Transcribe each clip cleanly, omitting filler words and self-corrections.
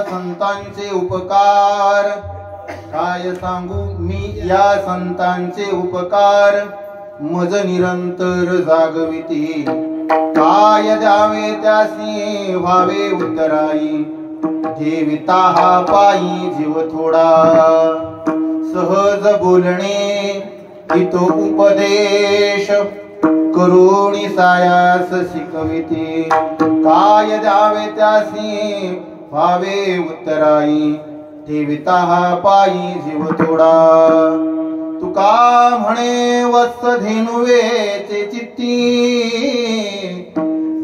संतांचे उपकार काय सांगू मी या संतांचे उपकार मज निरंतर जागविती काय द्यावे त्यासी व्हावे उत्तराई जेविता हा पायी जीव थोडा सहज बोलणे हितो उपदेश करुणी सायास शिकविती काय द्यावे त्यासी व्हावे उत्तराई ठेविता हा पायी जीव थोडा तुका म्हणे वत्स धेनुवेचे चित्ती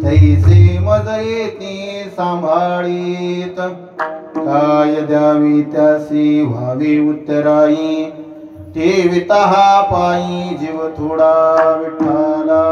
तैसे मज येती सांभाळीत काय द्यावी त्यासी व्हावे उत्तराई ठेविता हा पायी जीव थोडा विठ्ठला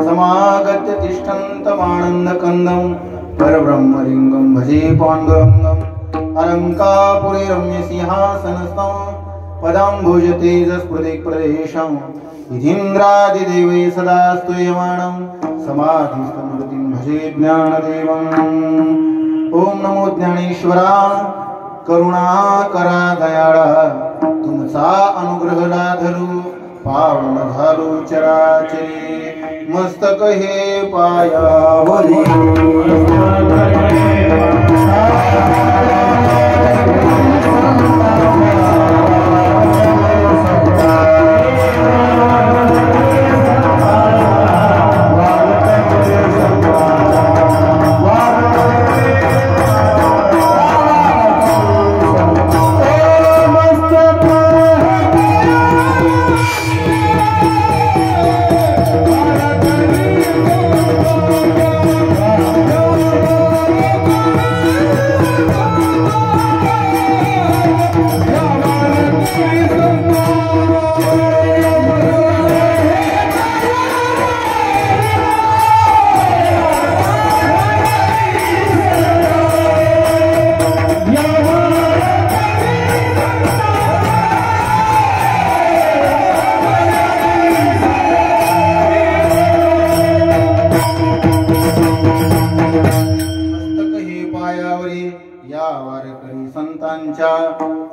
समागत तिष्ठन्तमानन्दकन्दं परब्रह्मलिङ्गं भजे पाण्डुरङ्गम् अलङ्कापुरे रम्यसिंहासनस्थं पदाम्बुजतेजस्फुलितप्रदेशं इन्द्रादिदेवै सदा स्तूयमानं समाधिस्थमूर्तिं भजे ज्ञानदेवम् ॐ नमो ज्ञानेश्वरा करुणाकरा दयाळा तुमचा अनुग्रह लाधरू पावन झालो चराचरी मस्तक हे पायावरी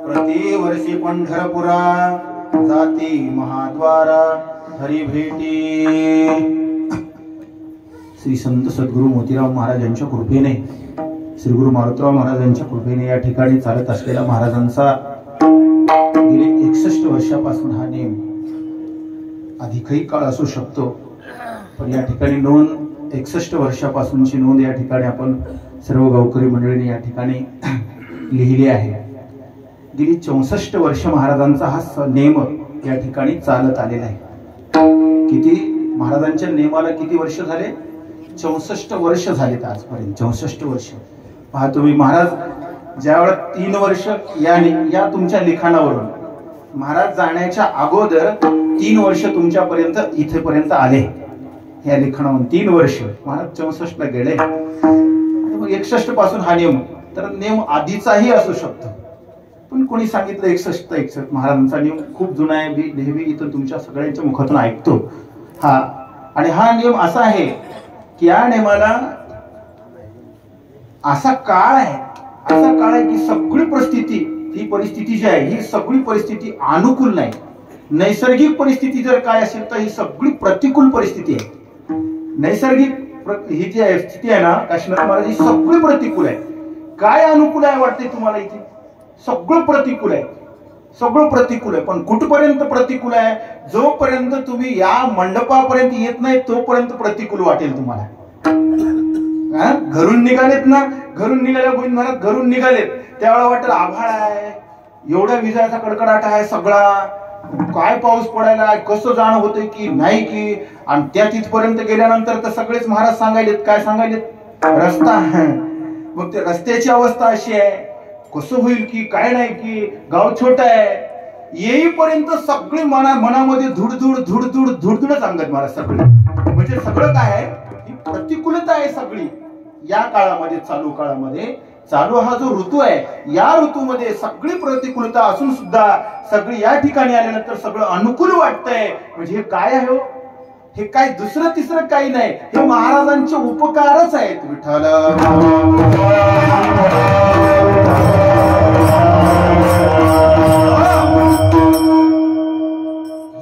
प्रतिवर्षी पंढरपुरा जाती महाद्वारा हरी भेटी श्री संत सद्गुरु मोतीराम महाराजांच्या कृपेने श्री गुरु मारुतराव महाराजांच्या कृपेने या ठिकाणी चालत असलेला महाराजांचा गेले 61 वर्षापासून हा नेम अधिकही काळ असू शकतो पण या ठिकाणी नोंद 61 वर्षापासूनची नोंद या ठिकाणी आपण सर्व गावकरी मंडळींनी या ठिकाणी लिहिली आहे। गेली 64 वर्ष महाराजांचा हा नेम या ठिकाणी चालत आलेला आहे। किती महाराजांच्या नेमाला किती वर्ष झाले? 64 वर्ष झालेत आजपर्यंत। 64 वर्ष पहा तुम्ही। महाराज ज्यावेळेस 3 वर्ष या तुमच्या लिखाणावरून महाराज जाण्याच्या अगोदर 3 वर्ष तुमच्यापर्यंत इथेपर्यंत आले या लिखाणावरून 3 वर्ष महाराज 64 ला गेले। 61 पासून हा नियम तर नेम आधीचाही असू शकतो, पण कोणी सांगितलं 61 महाराजांचा नियम खूप जुना आहे, मी नेहमी इथं तुमच्या सगळ्यांच्या मुखातून ऐकतो हा. आणि हा नियम असा आहे की या नेमाला असा काळ आहे की सगळी परिस्थिती, ही परिस्थिती जी आहे ही सगळी परिस्थिती अनुकूल नाही. नैसर्गिक परिस्थिती जर काय असेल तर ही सगळी प्रतिकूल परिस्थिती आहे. नैसर्गिक ही जी आहे स्थिती आहे ना काशीनाथ महाराज, ही सगळी प्रतिकूल आहे. काय अनुकूल आहे वाटते तुम्हाला इथे? सगळं प्रतिकूल आहे, सगळं प्रतिकूल आहे. पण कुठपर्यंत प्रतिकूल आहे? जोपर्यंत तुम्ही या मंडपापर्यंत येत नाही तोपर्यंत प्रतिकूल वाटेल तुम्हाला. घरून निघालेत ना, घरून निघाल्या गोविंद महाराज घरून निघालेत त्यावेळेला वाटेल आभाळ आहे, एवढ्या विजाचा कडकडाट आहे सगळा, काय पाऊस पडायला, कसं जाणं होतंय की नाही की. आणि त्या तिथपर्यंत गेल्यानंतर तर सगळेच महाराज सांगायलेत, काय सांगायलेत? रस्ता. मग ते रस्त्याची अवस्था अशी आहे, कसं होईल की काय नाही की, गाव छोट आहे. येईपर्यंत सगळी मनामध्ये धुडधुडच सांगत महाराज सगळे. म्हणजे सगळं काय आहे, ही प्रतिकूलता आहे सगळी या काळामध्ये, चालू काळामध्ये. चालू हा जो ऋतू आहे या ऋतूमध्ये सगळी प्रतिकूलता असून सुद्धा सगळी या ठिकाणी आल्यानंतर सगळं अनुकूल वाटतंय. म्हणजे हे काय आहे? हे काय दुसरं तिसरं काही नाही, हे महाराजांचे उपकारच आहेत. विठ्ठल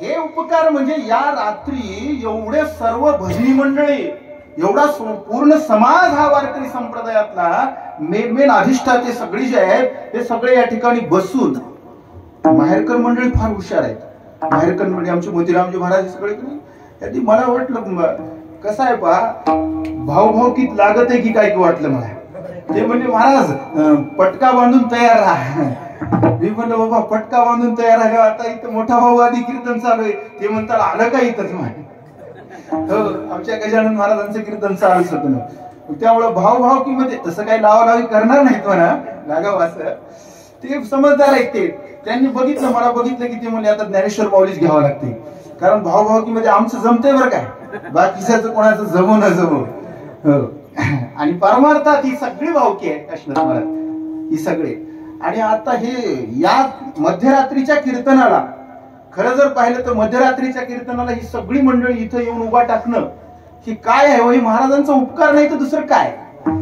हे उपकार म्हणजे या रात्री एवढे सर्व भजनी मंडळी, एवढा पूर्ण समाज हा वारकरी संप्रदायातला मेन अधिष्ठाते सगळी जे आहेत ते सगळे या ठिकाणी बसून, माहेरकर मंडळी फार हुशार आहेत. माहेरकर मंडळी आमचे मोतीरामजी महाराज सगळे, त्यांनी मला वाटलं कसं आहे पा भावभावकीत लागत आहे की काय वाटलं मला. ते म्हणजे महाराज पटका बांधून तयार राहा. मी म्हणलं बाबा पटका बांधून तयार आहे, आता इथं मोठा भाऊ आधी कीर्तन चालू आहे. ते म्हणतात आलं का इथंच माझ्या? हो, आमच्या गजानन महाराजांचं कीर्तन चालूच होतं ना. त्यामुळं भावभावकीमध्ये तसं काही लावालावी करणार नाहीत म्हणा, लागावं असं. ते समजदार आहेत ते. त्यांनी बघितलं, मला बघितलं की ते म्हणले आता ज्ञानेश्वर माऊलीच घ्यावं लागते, कारण भावभावकीमध्ये आमचं जमतंय बरं काय, बाकीचं कोणाचं जमू न जमू. आणि परमार्थात ही सगळी भावकी आहे काशीनाथ महाराज, ही सगळे. आणि आता हे या मध्यरात्रीच्या कीर्तनाला, खरं जर पाहिलं तर मध्यरात्रीच्या कीर्तनाला ही सगळी मंडळी इथं येऊन उभा टाकणं की काय आहे? हे महाराजांचा उपकार नाही तर दुसरं काय?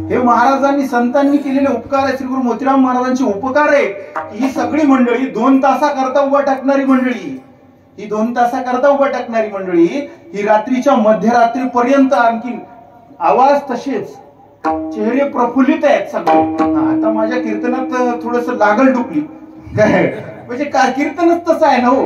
हे महाराजांनी संतांनी केलेले उपकार आहे. श्री गुरु मोतीराम महाराजांचे उपकार आहे. ही सगळी मंडळी 2 तासाकरता उभा टाकणारी मंडळी, ही 2 तासाकरता उभा टाकणारी मंडळी ही रात्रीच्या मध्यरात्रीपर्यंत आणखी आवाज तसेच, चेहरे प्रफुल्लित आहेत सगळे. आता माझ्या कीर्तनात थोडस लागल डुकली काय, म्हणजे कीर्तनच तसं आहे ना हो,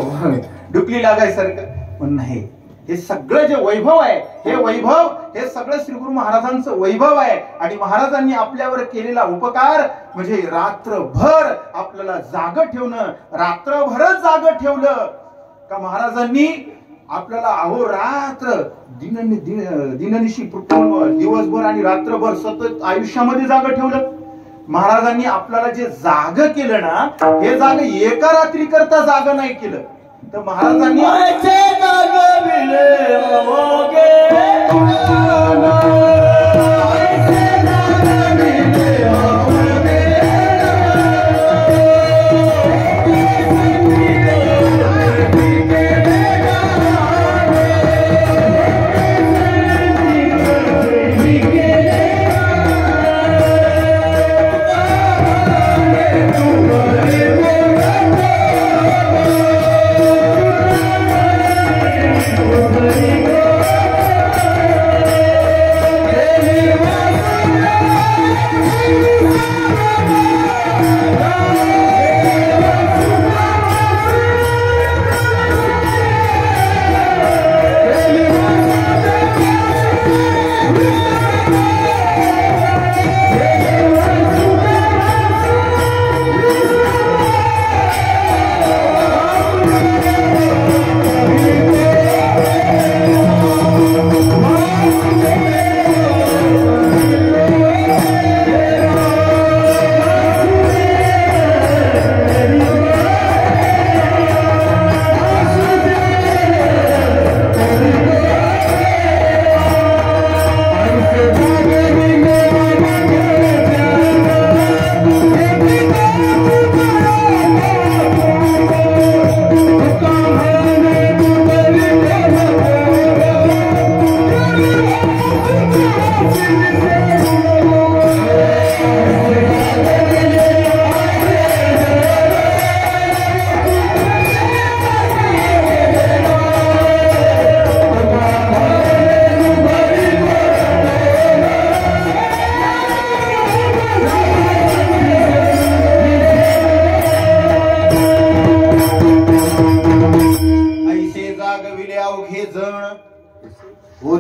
डुकली लागायसारखं. पण नाही, हे सगळं जे वैभव आहे, हे वैभव हे सगळं श्री गुरु महाराजांचं वैभव आहे. आणि महाराजांनी आपल्यावर केलेला उपकार म्हणजे रात्रभर आपल्याला जाग ठेवणं, रात्रभरच जाग ठेवलं का महाराजांनी आपल्याला अहोरात्र दिननिशी दिवसभर आणि रात्रभर सतत आयुष्यामध्ये जाग ठेवलं. महाराजांनी आपल्याला जे जाग केलं ना, हे जाग एका रात्री करता जाग नाही केलं, तर महाराजांनी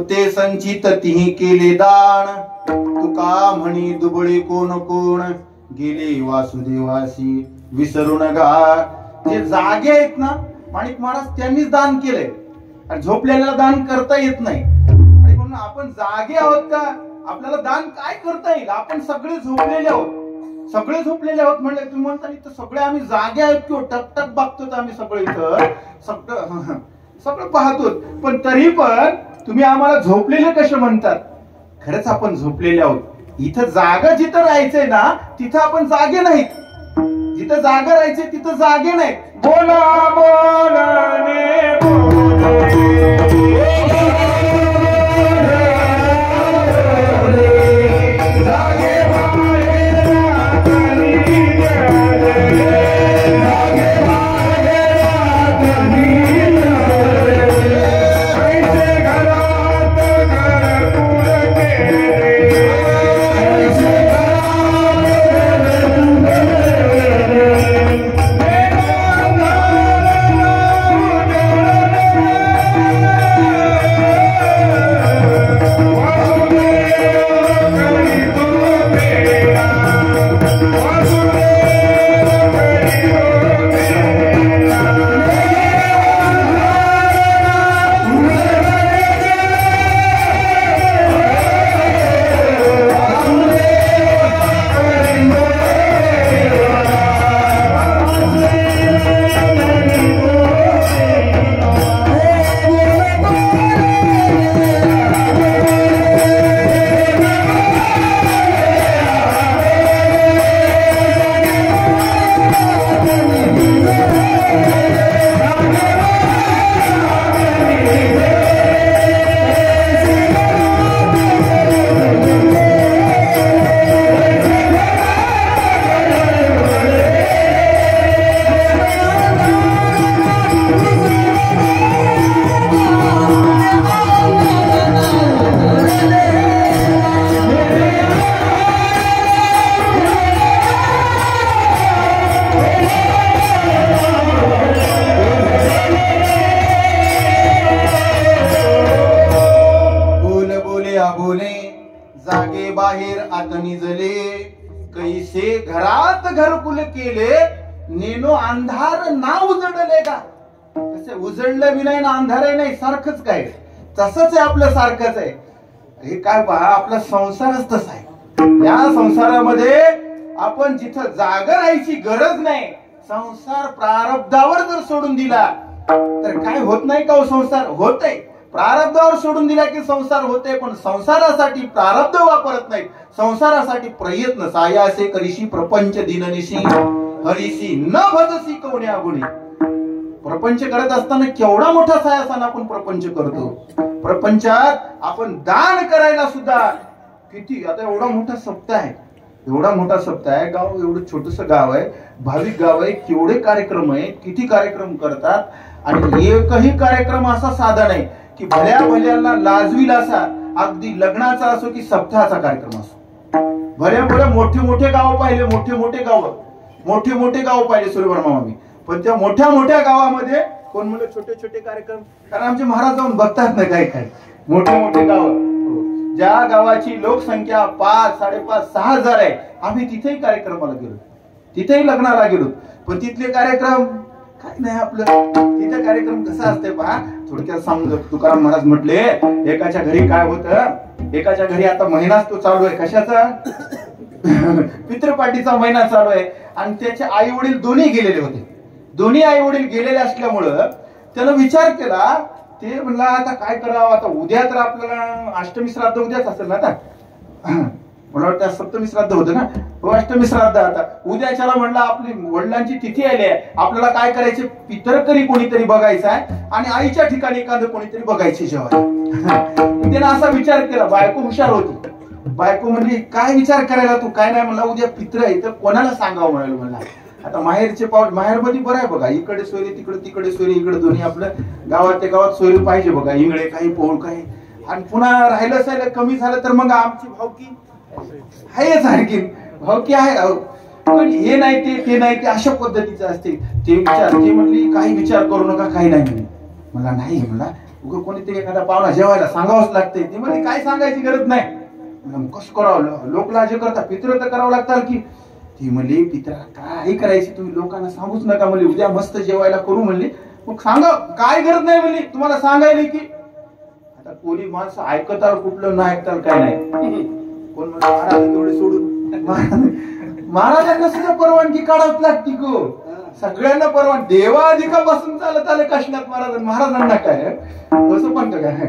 होते संचित तिही केले दान, तुका म्हणी दुबळे कोण कोण, गेले वासुदेवासी विसरून गा. जे जागे आहेत ना माणिक महाराज त्यांनीच दान केलंय, आणि झोपलेल्याला दान करता येत नाही. आणि म्हणून आपण जागे आहोत का, आपल्याला दान काय करता येईल. आपण सगळे झोपलेले आहोत, सगळे झोपलेले आहोत म्हणले. तुम्ही म्हणता इथं सगळे आम्ही जागे आहोत किंवा टकटक बघतो आम्ही सगळे इथं सगळं पाहतो, पण तरी पण तुम्ही आम्हाला झोपलेले कसे म्हणतात. खरंच आपण झोपलेले आहोत. इथं जागा जिथं राहायचंय ना तिथं आपण जागे नाहीत, जिथं जागा राहायचंय तिथं जागे नाहीत. बोला बोलाने जागे बाहेर आत निजले, कैसे घरात घरकुल केले, नेनो अंधार ना उजडले का. तसे उजडलं बी नाही ना अंधारही नाही, सारखंच काय तसंच आहे आपलं, सारखंच आहे. हे काय पहा, आपला संसारच तसा आहे. या संसारामध्ये आपण जिथं जागा राहायची गरज नाही, संसार प्रारब्धावर जर सोडून दिला तर काय होत नाही का. संसार होतय, प्रारब्धावर सोडून दिला की संसार होते, पण संसारासाठी प्रारब्ध वापरत नाही. संसारासाठी प्रयत्न सायासे करीशी प्रपंच दिननिशी, हरीशी न भजसी कोण्या गुणी. प्रपंच करत असताना केवढा मोठा सायासाना आपण प्रपंच करतो. प्रपंचात आपण दान करायला सुद्धा किती, आता एवढा मोठा सप्ताह आहे, एवढा मोठा सप्ताह आहे. गाव एवढं छोटस गाव आहे, भाविक गाव आहे, केवढे कार्यक्रम आहे, किती कार्यक्रम करतात. आणि एकही कार्यक्रम असा साधा नाही की भल्या भल्यांना लाजवील असा, अगदी लग्नाचा असो की सप्ताहाचा कार्यक्रम असो. भल्या भल्या मोठे मोठे गाव पाहिले, मोठे मोठे गाव पाहिले सूर्यवर्मा आम्ही. पण त्या मोठ्या मोठ्या गावामध्ये कोण म्हणलं छोटे छोटे कार्यक्रम, कारण आमचे महाराज जाऊन बघतात ना काय काय मोठे मोठे गाव. ज्या गावाची लोकसंख्या 5, 5.5, 6,000 आहे, आम्ही तिथेही कार्यक्रमाला गेलो, तिथेही लग्नाला गेलो. पण तिथले कार्यक्रम काय नाही आपलं. तिथे कार्यक्रम कसा असते पहा, थोडक्यात सांगतो. तुकाराम महाराज म्हटले, एकाच्या घरी काय होतं, एकाच्या घरी आता महिनाच तो चालू आहे. कशाचा, पितृपाटीचा महिना चालू आहे. आणि त्याचे आई वडील दोन्ही गेलेले होते. दोन्ही आई वडील गेलेले असल्यामुळं त्यानं विचार केला, ते म्हणला आता काय करावं. आता उद्या तर आपल्याला अष्टमी श्राद्ध उद्याच असेल ना. आता मला वाटतं सप्तमी श्राद्ध होतं ना, हो अष्टमी श्राद्ध. आता उद्याच्याला म्हणलं आपली वडिलांची तिथी आली आहे, आपल्याला काय करायचे, पितरकरी कोणीतरी बघायचं आहे आणि आईच्या ठिकाणी एखादं कोणीतरी बघायचे जेव्हा. त्यानं असा विचार केला. बायको हुशार होती. बायको म्हणली काय विचार करायला तू, काय नाही. म्हणला उद्या पित्र आहे तर कोणाला सांगावं म्हणाल. म्हणला आता माहेरचे पाऊल, माहेरमध्ये बरं आहे बघा, इकडे सोयरे तिकडे सोयरे, इकडे दोन्ही आपलं गावात गावात सोयरे पाहिजे बघा, इंगळे काही पोळ काही. आणि पुन्हा राहिलं कमी झालं तर मग आमची भावकी आहे सारखी, भावकी आहे. पण हे नाही ते नाही ते अशा पद्धतीचं असते. ते विचार, ते म्हणली काही विचार करू नका, काही नाही म्हणे. मला नाही म्हणला उगा कोणीतरी एखादा पाहुणा जेवायला सांगावंच लागते. ती म्हणजे काय सांगायची गरज नाही. कसं करावं, लोक लाजे करता, पित्र तर करावं लागतात की. ती म्हणली पित्रा काय करायची तुम्ही लोकांना सांगूच नका म्हणली, उद्या मस्त जेवायला करू म्हणली. मग सांगा काय गरज नाही म्हणली तुम्हाला सांगायला की. आता कोणी माणसं ऐकताल कुठलं नाही ऐकताल काय नाही. कोण म्हणतो महाराज तेवढे सोडून महाराजांना सुद्धा परवानगी काढावच लागती गो. सगळ्यांना परवानगी देवाधिकापासून चालत आले काशीनाथ महाराजांना काय तसं पण काय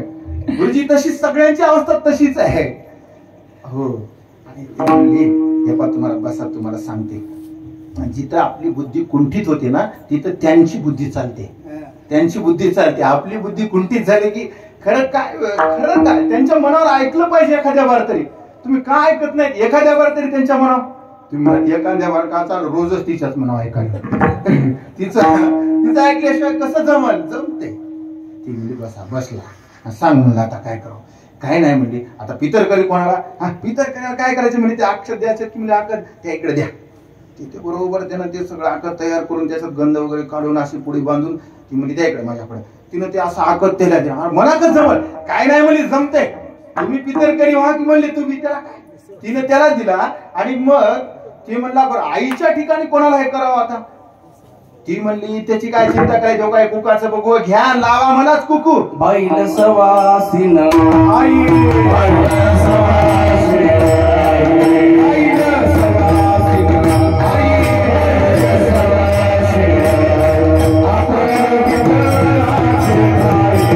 गुरुजी तशीच सगळ्यांची अवस्था तशीच आहे. हो आणि ते म्हणले हे पा तुम्हाला बसा तुम्हाला सांगते. जिथं आपली बुद्धी कुंठित होते ना तिथं त्यांची बुद्धी चालते. त्यांची बुद्धी चालते. आपली बुद्धी कुंठित झाली की खरं काय त्यांच्या मनावर ऐकलं पाहिजे. एखाद्या बार तरी तुम्ही का ऐकत नाहीत? एखाद्या बार तरी त्यांच्या मनावर तुम्ही एखाद्या बार का चालू रोजच तिच्याच मनावर ऐकायला तिचं ऐकल्याशिवाय कसं जमते. ती म्हणजे बसला सांग म्हणलं आता काय करावं. काय नाही म्हणजे आता पितरकरी कोणाला पितर काय करायचं म्हणजे ते अक्षर द्यायचं की म्हणजे आकर त्या इकडे द्या. तिथे बरोबर त्यानं ते सगळं आकर तयार करून त्याचं गंध वगैरे काढून अशी पुढे बांधून ती म्हणजे द्या इकडे माझ्याकडे. तिनं ते असं आकर त्याला द्या. मला कसं जमल काय नाही म्हणली जमते. तुम्ही पितरकरी व्हा की म्हणले तुम्ही त्याला काय. तिनं त्याला दिला आणि मग ती म्हणला बरं आईच्या ठिकाणी कोणाला हे करावं आता. ती म्हणली त्याची काय चिंता करायची काय कुकाचं बघू घ्या लावा मलाच कुकू. बैल सवासीन आई बैल सवासीन बैल सवासीन आई बैल सवासीन आपण पितराचे खाई आपण पितराचे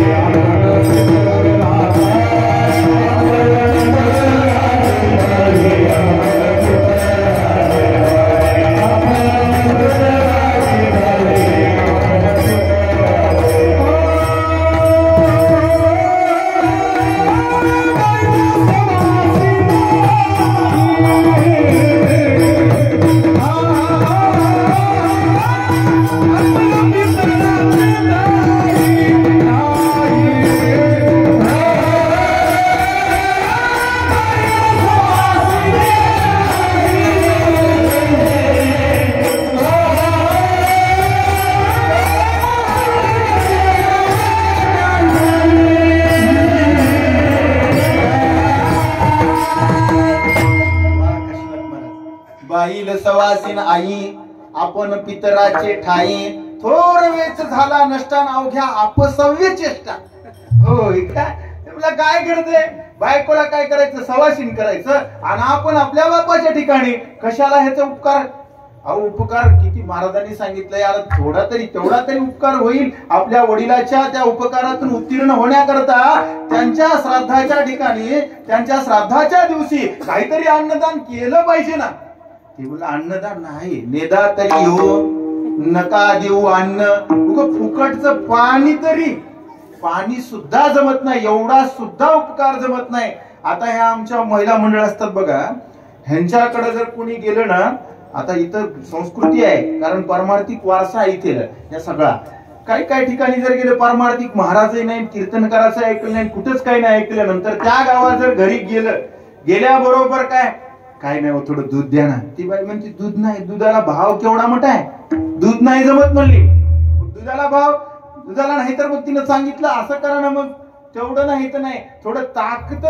बाईल सवासीन आई आपण पितराचे ठाई थोर वेच झाला नष्टान अवघ्या अपसव्य चेष्टा. होय काय काय करते बायकोला काय करायचं सवासीन करायचं आणि आपण आपल्या बापाच्या ठिकाणी कशाला ह्याचा उपकार. अहो उपकार किती महाराजांनी सांगितलंय यार थोडा तरी तेवढा तरी उपकार होईल. आपल्या वडिलाच्या त्या उपकारातून उत्तीर्ण होण्याकरता त्यांच्या श्राद्धाच्या ठिकाणी त्यांच्या श्राद्धाच्या दिवशी काहीतरी अन्नदान केलं पाहिजे ना. ते बोला अन्नदान नाही नेदा तरी हो नका देऊ अन्न उग फुकटचं पाणी तरी पाणी सुद्धा जमत नाही. एवढा सुद्धा उपकार जमत नाही. आता ह्या आमच्या महिला मंडळ असतात बघा ह्यांच्याकडे जर कोणी गेलं ना आता इथं संस्कृती आहे कारण पारमार्थिक वारसा आहे इथे या सगळा. काही काही ठिकाणी जर गेले पारमार्थिक महाराजही नाही कीर्तनकाराचं ऐकलं नाही कुठंच काही नाही ऐकल्यानंतर त्या गावात जर घरी गेल्याबरोबर काय नाही थोडं दूध द्या ना. ती बाई म्हणते दूध नाही दुधाला भाव केवढा मोठा आहे दूध नाही जमत म्हणली. दुधाला भाव दुधाला नाही तर मग तिनं सांगितलं असं करा ना मग तेवढं नाही तर नाही थोडं ताकद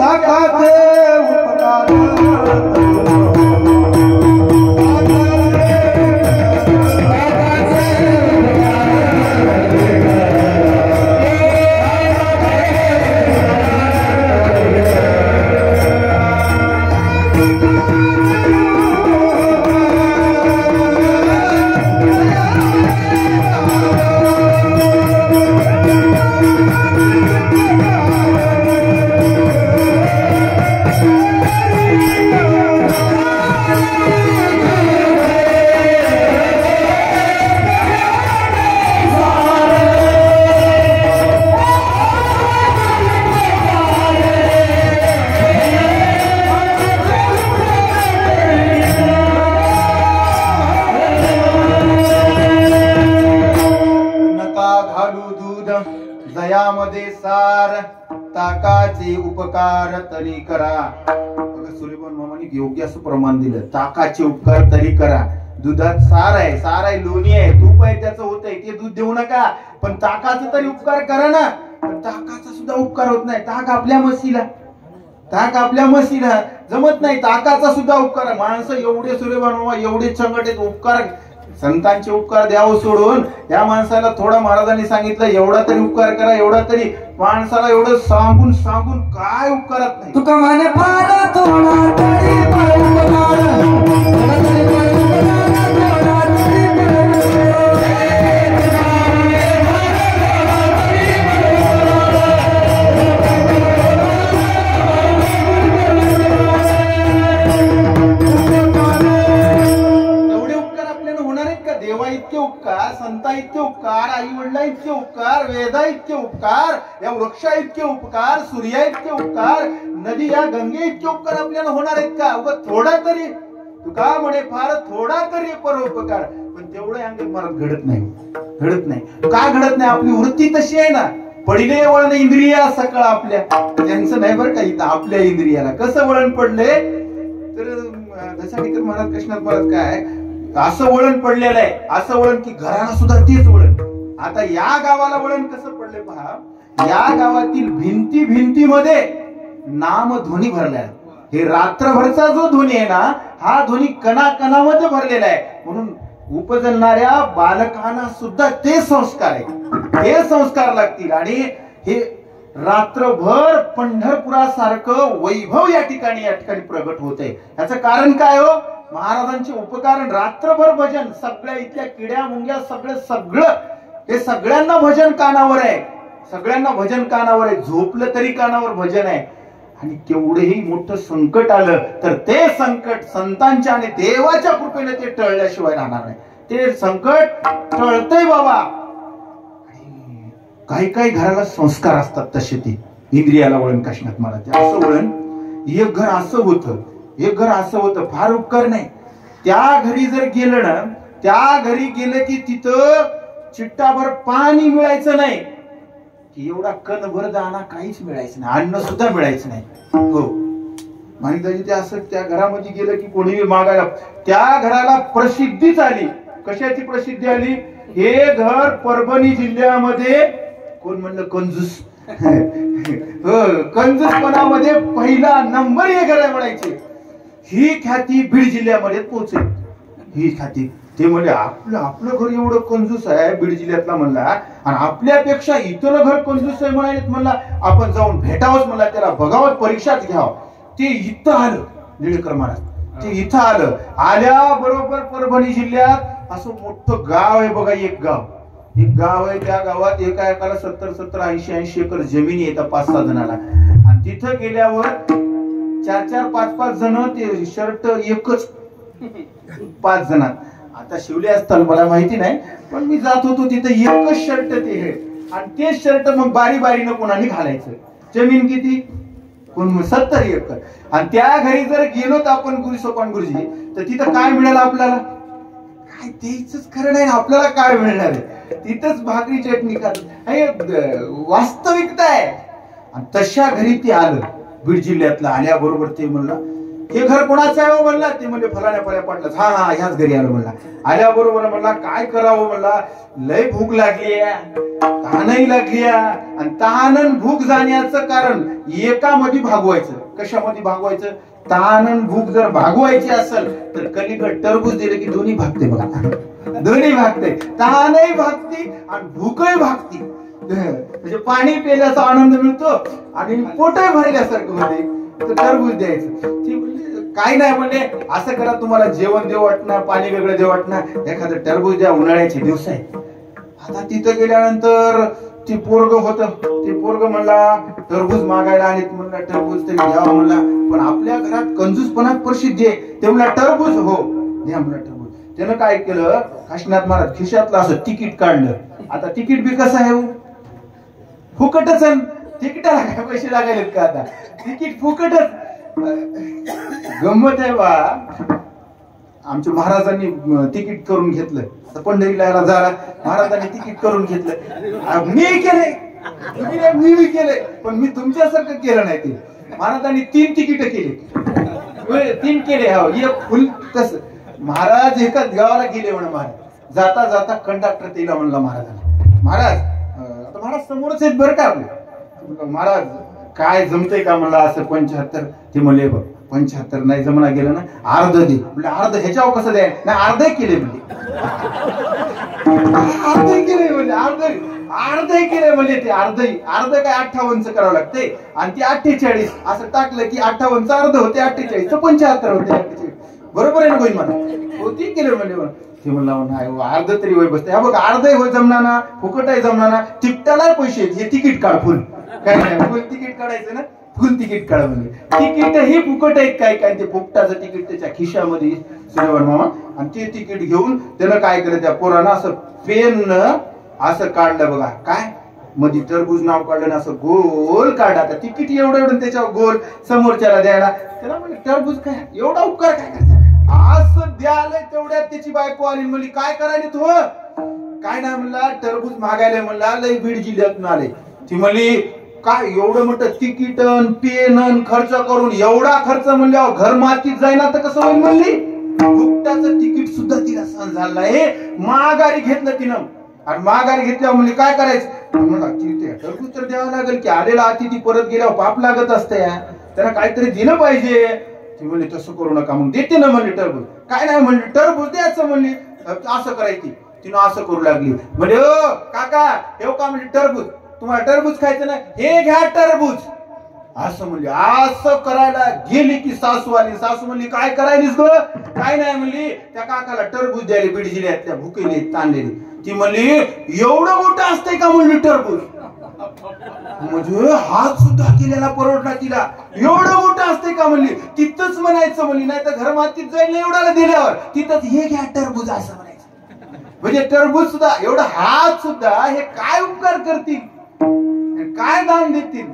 जयामध्ये सार ताकाचे उपकार तरी करा. सुलेमान मामाने योग्य असं प्रमाण दिलं. ताकाचे उपकार तरी करा. दुधात सार आहे लोणी आहे तूप आहे त्याचं होतंय ते दूध देऊ नका पण ताकाचे तरी उपकार करा ना. पण ताकाचा सुद्धा उपकार होत नाही. ताक आपल्या म्हशीला जमत नाही. ताकाचा सुद्धा उपकार. माणसं एवढे सूर्यबाबा एवढे चंगट उपकार, संतांचे उपकार द्यावं सोडून या माणसाला थोडा महाराजांनी सांगितलं एवढा तरी उपकार करा, एवढा तरी. माणसाला एवढं सांगून सांगून काय उपकारत नाही. तुका माने पाडा थोडा तरी इतके उपकार, संता इतके उपकार, आई वडिला इतके उपकार, वेदा इतके उपकार, या वृक्षा इतके उपकार, सूर्या इतके उपकार, नदी या गंगे इतके उपकार आपल्याला होणार आहेत का? थोडा तरी तुका म्हणे फार थोडा तरी परोपकार. पण तेवढं अंग मला घडत नाही. का घडत नाही? आपली वृत्ती तशी आहे ना. पडले वळण इंद्रिया सकाळ आपल्या, त्यांचं नाही बरं का. इथं आपल्या इंद्रियाला कसं वळण पडले तर दशाधिकार महाराज कृष्णात महाराज काय असं वळण पडलेलं आहे. असं वळण की घराला सुद्धा तेच वळण. आता या गावाला वळण कसं पडले पहा. या गावातील भिंतीमध्ये नामध्वनी भरलाय. हे रात्रभरचा जो ध्वनी आहे ना, हा ध्वनी कणाकणामध्ये भरलेला आहे. म्हणून उपजणाऱ्या बालकांना सुद्धा ते संस्कार आहे, हे संस्कार लागतील. आणि हे रात्रभर पंढरपुरासारखं वैभव या ठिकाणी प्रगट होते. याचं कारण काय हो? महाराजांचे उपकारण. रात्रभर भजन, सगळ्या इथल्या किड्या मुंग्या सगळं हे सगळ्यांना भजन कानावर आहे. झोपलं तरी कानावर भजन आहे. आणि केवढेही मोठं संकट आलं तर ते संकट संतांच्या आणि देवाच्या कृपेने ते टळल्याशिवाय राहणार नाही. ते संकट टळतंय बाबा. काही घराला संस्कार असतात तसे ते इंद्रियाला वळण काशनात मला ते असं वळण. एक घर असं होतं, फार उपकार नाही. त्या घरी जर गेलं ना, त्या घरी गेलं की तिथं चिट्टाभर पाणी मिळायचं नाही, की एवढा कणभर दाणा काहीच मिळायचं नाही, अन्न सुद्धा मिळायचं नाही. हो माणिकदाजी ते असं त्या घरामध्ये गेलं की कोणी मागायला. त्या घराला प्रसिद्धीच आली. कशाची प्रसिद्धी आली? हे घर परभणी जिल्ह्यामध्ये कोण म्हणलं कंजूस, कंजूसपणामध्ये पहिला नंबर हे घर म्हणायचे. ही ख्याती बीड जिल्ह्यामध्ये पोहोचेल. ही ख्याती ते म्हणजे आपलं घर एवढं कंजूस आहे बीड जिल्ह्यातला म्हणला, आणि आपल्यापेक्षा इतर घर कंजूस आहे म्हणाले म्हणला. आपण जाऊन भेटावंच म्हणला, त्याला बघावं, परीक्षाच घ्यावं. ते इथं आलं निळेकर महाराज. ते इथं आल्याबरोबर परभणी जिल्ह्यात असं मोठं गाव आहे बघा. एक गाव आहे. त्या गावात एका 70, 80 एकर जमिनी येतात 5-6 जणाला. आणि तिथं गेल्यावर 4-4, 5-5 जण ते शर्ट एकच 5 जणात. आता शिवले असतात मला माहिती नाही, पण मी जात होतो तिथं एकच शर्ट ते हे. आणि ते शर्ट मग बारीनं कोणाने घालायचं. जमीन किती? 70 एकर. आणि त्या घरी जर गेलो तर आपण गुरुजी तर तिथं काय मिळालं आपल्याला? काय तेच खरं नाही. आपल्याला काय मिळणार आहे? तिथंच भाकरी चटणी वास्तविकता आहे. आणि तशा घरी ते आलं बीड जिल्ह्यातलं. आल्याबरोबर ते म्हणलं हे घर कोणाचं आहे हो म्हणला. ते म्हणजे फलाण्या पाटलाच. हा ह्याच घरी आलं म्हणला. आल्याबरोबर म्हणला काय करावं म्हणला. लय भूक लागली, तहानही लागली. आणि तहान भूक जाण्याचं कारण एकामध्ये भागवायचं. कशामध्ये भागवायचं? तहान भूक जर भागवायची असेल तर कलिकड टरबूज दिलं की दोन्ही भागते बघा. दोन्ही भागते, तहानही भागती आणि भूकही भागती. म्हणजे पाणी पिल्याचा आनंद मिळतो आणि पोटही भरल्यासारखं होते. तर टरबूज द्यायचं. काय नाही म्हणजे असं करा, तुम्हाला जेवण देऊ वाटणार, पाणी वेगळं देऊ वाटणार, एखादं टरबूज द्या, उन्हाळ्याचे दिवस आहे. आता तिथं गेल्यानंतर ते पोरग म्हणला टरबूज मागायला आलेत म्हणला. टरबूज तरी घ्यावं म्हणला. पण आपल्या घरात कंजूसपणात प्रसिद्धी आहे. ते म्हणला टरबूज हो द्या म्हणला टरबूज. त्यानं काय केलं, काशीनाथ महाराज खिशातलं असं तिकीट काढलं. आता तिकीट बी कसं आहे, फुकटच. तिकिटाला काय पैसे लागायलेत का? आता तिकीट फुकटच. गंमत आहे बा. आमच्या महाराजांनी तिकीट करून घेतलं. आता पंढरीला झाला, महाराजांनी तिकीट करून घेतलं. मी केले पण मी तुमच्यासारखं केलं नाही. ते महाराजांनी 3 तिकीट केले. 3 केले. एक फुल तस. महाराज एकाच गावाला गेले म्हणा. महाराज जाता कंडक्टर तिला म्हणला महाराजांना, महाराज आता आता महाराज समोरच आहेत बरं का आपले. महाराज काय जमतंय का म्हणलं असं 75? ते म्हणले बघ 75 नाही जमना गेलं ना अर्ध दे. म्हणजे अर्ध ह्याच्यावर कसं द्याय नाही अर्ध केले म्हणजे अर्ध केले म्हणजे अर्ध केले म्हणजे ते अर्ध काय 58चं करावं लागते आणि ती 48 असं टाकलं की 58चं अर्ध होते 48 75 होते 48. बरोबर आहे ना गोई मला होती केलं म्हणजे ते म्हणलं नाही अर्ध तरी वय बसते. हा बघ अर्ध होय जमणार ना फुकट आहे जमणार ना तिकटाला पैसे हे तिकीट काढ फुल काय नाही फुल तिकीट काढायचं ना फुल तिकीट काढ म्हणजे तिकीट ही फुकट आहे काय काय ते फुकटाचं तिकीट त्याच्या खिशामध्ये सूर्यवान मामा आणि ते तिकीट घेऊन त्यानं काय केलं त्या पोरानं असं पेन असं काढलं बघा काय मध्ये टरबूज नाव काढलं असं गोल काढा आता तिकीट एवढं त्याच्यावर गोल समोरच्याला द्यायला त्याला म्हणजे टरबूज काय एवढा उपकार काय करायचा असं द्यायला तेवढ्यात त्याची बायको आली म्हणली काय करायला तू काय नाही म्हणला टरबूज मागायला म्हणला लय बीड जिल्ह्यातून आले. ती म्हणली काय एवढं मोठं तिकीटन पेन खर्च करून एवढा खर्च म्हणल्यावर घर मातीत जाईना तर कसं होईल म्हणली. फुकटाचं तिकीट सुद्धा तिला सहन झालं नाही. माघारी घेतलं तिनं आणि माघारी घेतल्यावर म्हणली काय करायचं म्हणला टरबूज तर द्यावं लागेल की आलेला अतिथी परत गेल्यावर पाप लागत असते त्याला काहीतरी दिलं पाहिजे. ती म्हणली तसं करू नका मग देते ना म्हणली टरबूज काय नाही म्हणली टरबूज द्यायचं म्हणली असं करायची. तिनं असं करू लागली म्हणजे ओ काका हे का म्हणली टरबूज तुम्हाला टरबूज खायचं ना हे घ्या टरबूज असं म्हणली. असं करायला गेली की सासू आली. सासू म्हणली काय करायलीस ग काय नाही म्हणली त्या काकाला टरबूज द्यायला बीड जिल्ह्यातल्या भुकेली ताणलेली. ती म्हणली एवढं मोठं असतंय का म्हणली टरबूज म्हणजे हात सुद्धा केलेला परवडला तिला एवढं मोठं असतंय का म्हणली. तिथंच म्हणायचं म्हणली नाही तर घर मातीत जाईल एवढ्याला दिल्यावर तिथंच हे घ्या टरबूज असं म्हणायचं. म्हणजे टरबूज सुद्धा एवढा हात सुद्धा हे काय उपकार करतील काय दान देतील.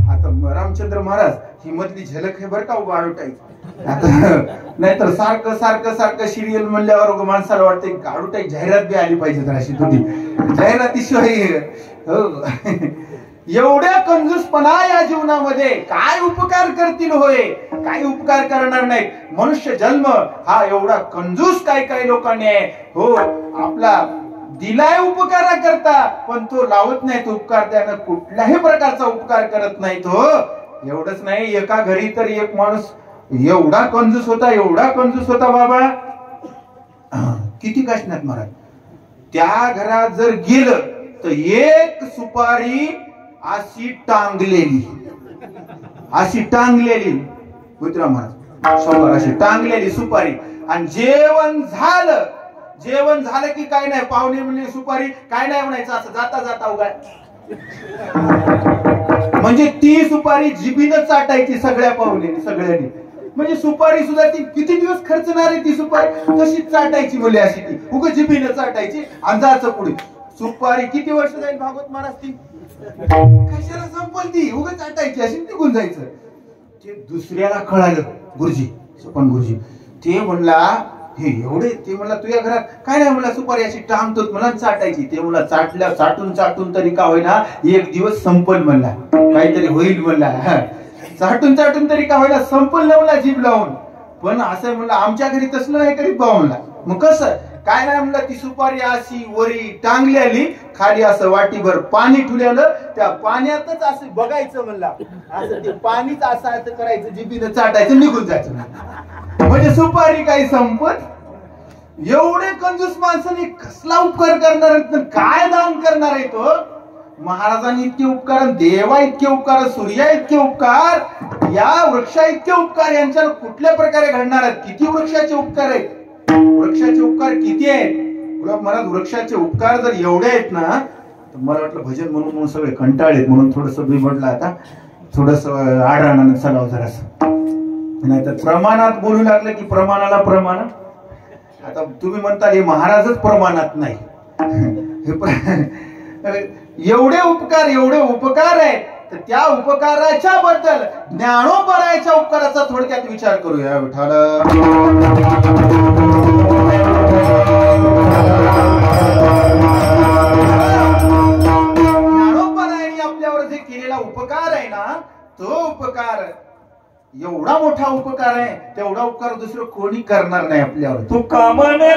आता रामचंद्र महाराज ही मधली झलक हे बरं का गाडूटाईच आता नाहीतर सारखं सारखं सारखं सिरियल म्हणल्यावर माणसाला वाटतं गाडूटाई जाहिरात बी आली पाहिजे तर अशी थोडी जाहिरातीशिवाय एवढ्या कंजूसपणा या जीवनामध्ये काय उपकार करतील होय काय उपकार करणार नाहीत. मनुष्य जन्म हा एवढा कंजूस काय काय लोकांनी आहे हो आपला दिलाय उपकारा करता पण तो लावत नाही तो उपकार त्यानं कुठल्याही प्रकारचा उपकार करत नाही तो. एवढंच नाही एका घरी तर एक माणूस एवढा कंजूस होता बाबा किती कष्टात महाराज त्या घरात जर गेलं तर एक सुपारी अशी टांगलेली मित्र महाराज शंभर अशी टांगलेली सुपारी आणि जेवण झालं की काय नाही पाहुणे म्हणले सुपारी काय नाही म्हणायचं असं जाता जाता उगाय म्हणजे ती सुपारी जिभीनं चाटायची सगळ्या पाहुण्यांनी सगळ्यांनी म्हणजे सुपारी सुद्धा ती किती दिवस खर्चणार आहे ती सुपारी तशीच चाटायची मुले अशी ती उग जिभीनं चाटायची अंदाज पुढे सुपारी किती वर्ष जाईल भागवत महाराज ती कशाला संपल ती उग चाटायची अशी निघून जायचं. ते दुसऱ्याला कळालं गुरुजी सपन गुरुजी ते म्हणला हे एवढे ते म्हणला तुझ्या घरात काय नाही म्हणला सुपारी अशी टांगतो मला चाटायची. ते म्हणला चाटून तरी का होईना एक दिवस संपल म्हणला काहीतरी होईल म्हणला चाटून तरी का होईना संपल ना म्हणला जीभ लावून. पण असं म्हणलं आमच्या घरी तसलं नाही करीत बा म्हणला. मग कसं काय नाही म्हणलं ती सुपारी अशी वरी टांगली आली खाली असं वाटीभर पाणी ठेवलेलं त्या पाण्यातच असं बघायचं म्हणला असं ते पाणीच असं करायचं जिभीनं चाटायचं निघून जायचं म्हणजे सुपारी काही संपत एवढे कंजूस माणसाने कसला उपकार करणार काय दान करणार आहे तो. महाराजांनी इतके उपकार देवा इतके उपकार सूर्या इतके उपकार या वृक्षा इतके उपकार यांच्या कुठल्या प्रकारे घडणार आहेत. किती वृक्षाचे उपकार आहेत वृक्षाचे उपकार किती आहेत महाराज. वृक्षाचे उपकार जर एवढे आहेत ना तर मला वाटलं भजन म्हणून सगळे कंटाळेत म्हणून थोडस मी म्हटलं आता थोडस आडराणानं चलाव जरासं नाही तर प्रमाणात बोलू लागलं की प्रमाणाला प्रमाण. आता तुम्ही म्हणता हे महाराजच प्रमाणात नाही एवढे उपकार आहेत तर त्या उपकाराच्या बद्दल ज्ञानोबरायच्या उपकाराचा थोडक्यात विचार करूया. विठाल ज्ञानोबरायांनी आपल्यावर जे केलेला उपकार आहे ना तो उपकार एवढा मोठा उपकार आहे तेवढा उपकार दुसरं कोणी करणार नाही आपल्यावर. तू कामने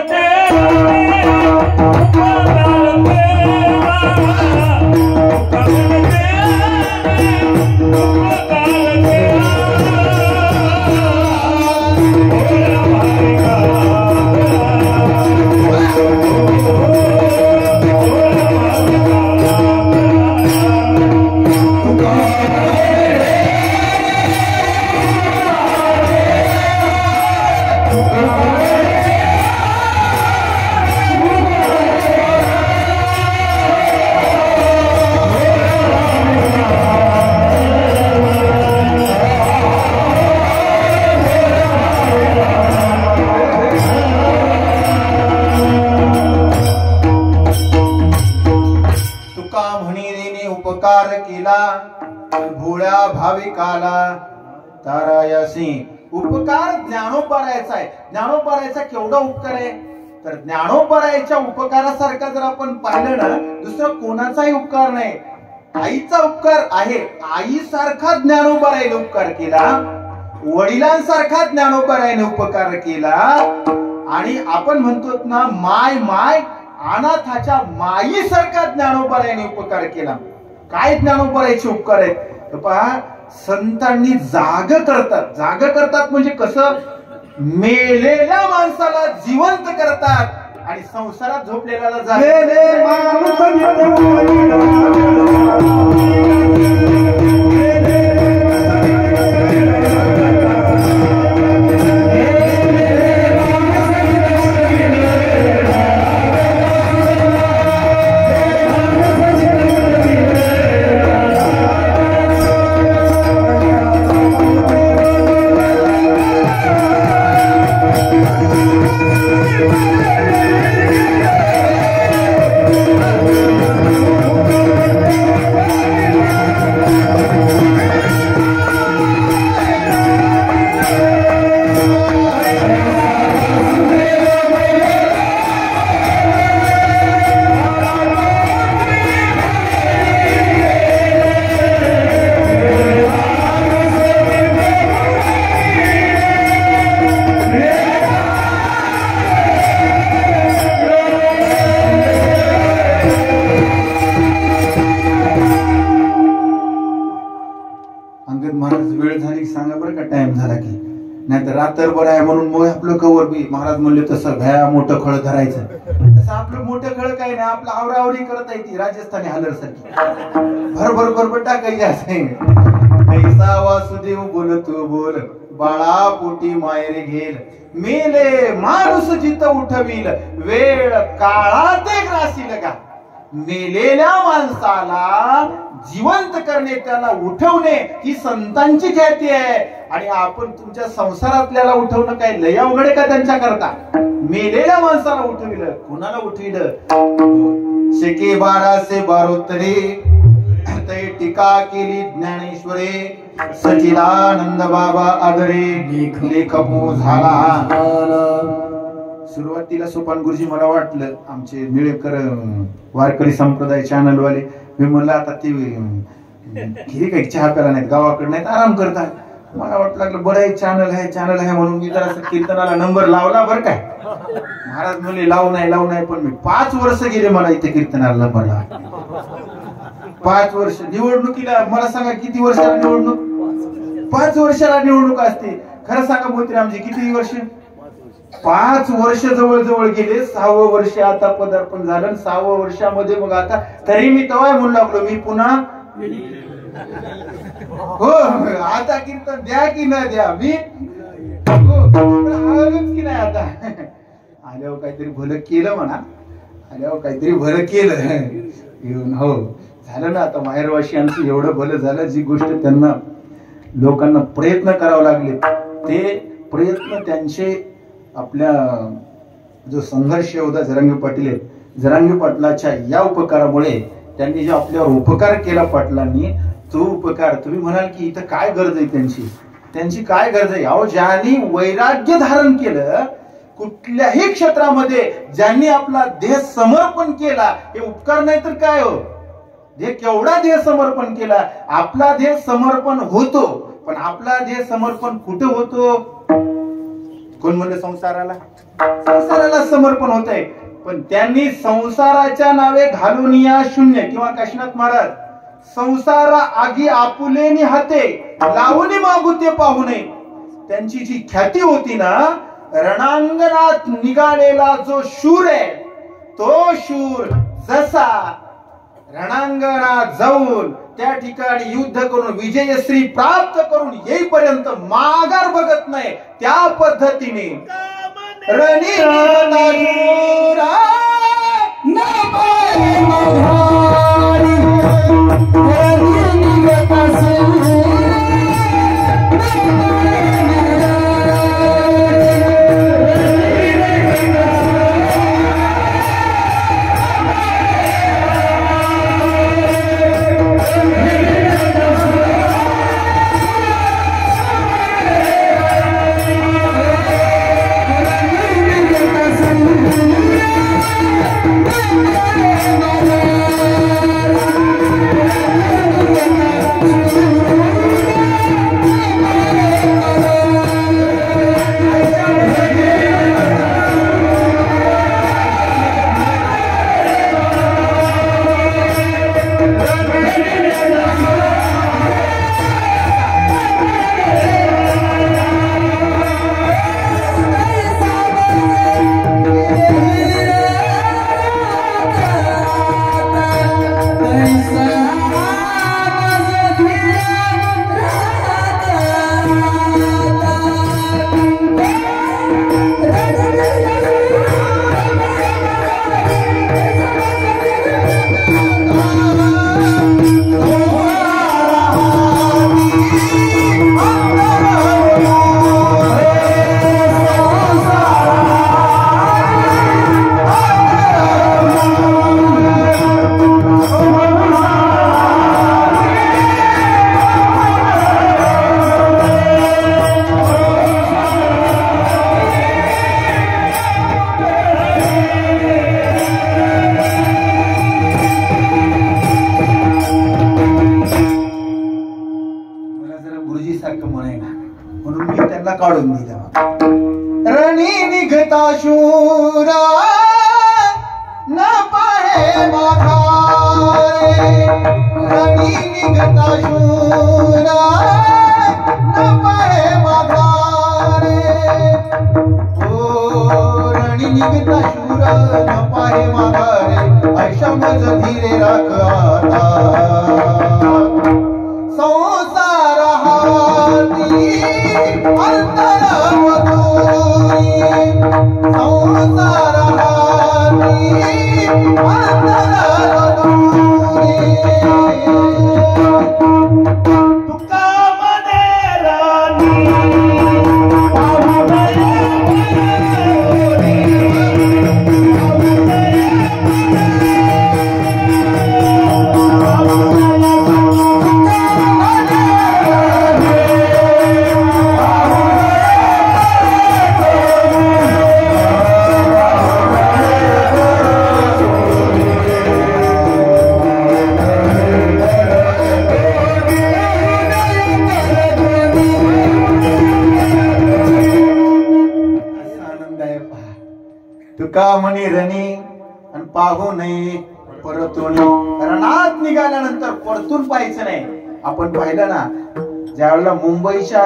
केला भोळ्या भाविकाला तारायासी. उपकार ज्ञानोबारायचा आहे. ज्ञानोबारायचा केवढा उपकार आहे तर ज्ञानोबारायच्या उपकारासारखा जर आपण पाहिलं ना दुसरा कोणाचाही उपकार नाही. आईचा उपकार आहे. आईसारखा ज्ञानोबारायने उपकार केला, वडिलांसारखा ज्ञानोबारायने उपकार केला. आणि आपण म्हणतो ना माय माय अनाथाच्या माईसारखा ज्ञानोबारायने उपकार केला. काय ज्ञानोबारायचे उपकार आहेत पहा. संतांनी जाग करतात म्हणजे कसं मेलेल्या माणसाला जिवंत करतात आणि संसारात झोपलेल्याला नाहीतर रात्रभर आहे म्हणून मग आपलं कवर बी महाराज म्हणले तसं घ्या मोठं खळ धरायचं. तसं आपलं मोठं खळ काही नाही. आपलं आवरावरी करता येते राजस्थानी हालर सारखी भरभर टाकायची असे. कैसा वासुदेव बोल तू बोल बाळा पोटी मायरे घेल मेले माणूस जित उठविल वेळ काळा ते ग्रासील का. मेलेल्या माणसाला जिवंत करणे त्याला उठवणे ही संतांची ख्याती आहे. आणि आपण तुमच्या संसारातल्याला उठवणं काय लय अवघड का त्यांच्या करता. मेलेल्या माणसाला उठविलं. कोणाला उठविलं. शेके 1212 टीका केली ज्ञानेश्वरे सचिदानंद बाबा आदरे लेखपू झाला. सुरुवातीला सोपान गुरुजी मला वाटलं आमचे निळेकर वारकरी संप्रदाय चॅनल वाले मी म्हणलं आता ते घरी काही चहा प्याला नाहीत गावाकडे नाहीत आराम करतात. मला वाटलं लागलं बरं एक चॅनल आहे म्हणून मी जरा कीर्तनाला नंबर लावला. बरं काय महाराज म्हणले लावू नाही पण मी 5 वर्ष गेले मला इथे कीर्तनाला नंबर लावा. 5 वर्ष. निवडणुकीला मला सांगा किती वर्षाला निवडणूक. 5 वर्षाला निवडणूक असते. खरं सांगा मोतीरामजी किती वर्ष. 5 वर्ष जवळ गेले. 6वं वर्ष आता पदार्पण झालं. 6व्या वर्षामध्ये मग आता तरी मी तवाय म्हणू लागलो मी पुन्हा हो आता कीर्तन द्या की न द्या मी की नाही. आता आल्यावर काहीतरी भलं केलं म्हणा. आल्यावर काहीतरी भलं केलं येऊन हो झालं ना. आता माहेरवासियांचं एवढं भलं झालं. जी गोष्ट त्यांना लोकांना प्रयत्न करावे लागले ते प्रयत्न त्यांचे आपल्या जो संघर्ष होता जरांगे पाटील आहेत. जरांगे पाटलाच्या या उपकारामुळे त्यांनी जो आपल्यावर उपकार केला पाटलांनी तो उपकार तुम्ही म्हणाल की इथं काय गरज आहे त्यांची काय गरज आहे. अहो ज्यांनी वैराग्य धारण केलं कुठल्याही क्षेत्रामध्ये ज्यांनी आपला देह समर्पण केला हे उपकार नाही तर काय हो. जे केवढा देह समर्पण केला. आपला देह समर्पण होतो पण आपला देह समर्पण कुठं होतो. कोण म्हणलं संसाराला समर्पण होत आहे. पण त्यांनी संसाराच्या नावे घालून या शून्य किंवा काशीनाथ महाराज संसारा आगी आपुलेनी हाते लावून मागू ते पाहू नये. त्यांची जी ख्याती होती ना रणांगणात निघालेला जो शूर आहे तो शूर जसा रणांगणात जाऊन त्या ठिकाणी युद्ध करून विजयश्री प्राप्त करून येईपर्यंत माघार बघत नाही त्या पद्धतीने रणी निघता शूरा न पाहे माघारे ओ रणी निघता शूर न पाहे माघारे ऐशा मज धीरे राख आता संसार हाती अंतर मधुरी संसार हाती अंतर मधुरी तुका मने राणी तुका म्हणी रणी आणि पाहू नये परतून रणात निघाल्यानंतर परतून पाहायचं नाही. आपण पाहिलं ना ज्यावेळेला मुंबईच्या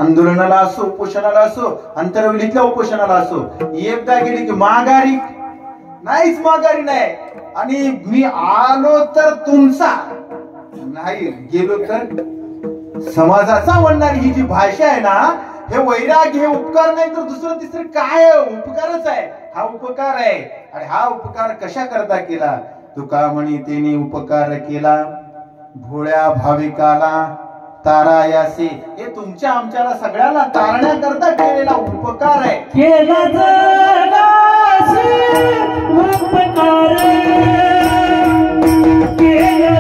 आंदोलनाला असो उपोषणाला असो अंतरवेलीतल्या उपोषणाला असो एकदा गेली की माघारी नाहीच माघारी नाही आणि मी आलो तर तुमचा नाही गेलो तर समाजाचा म्हणणारी ही जी भाषा आहे ना हे वैराग हे उपकार नाही तर दुसरं तिसरं काय उपकारच आहे. हा उपकार आहे आणि हा उपकार कशा करता केला तुका म्हणी तेने उपकार केला भोळ्या भाविकाला तारायासी हे तुमच्या आमच्याला सगळ्याला तारण्याकरता केलेला उपकार आहे. केला जगासी उपकार केला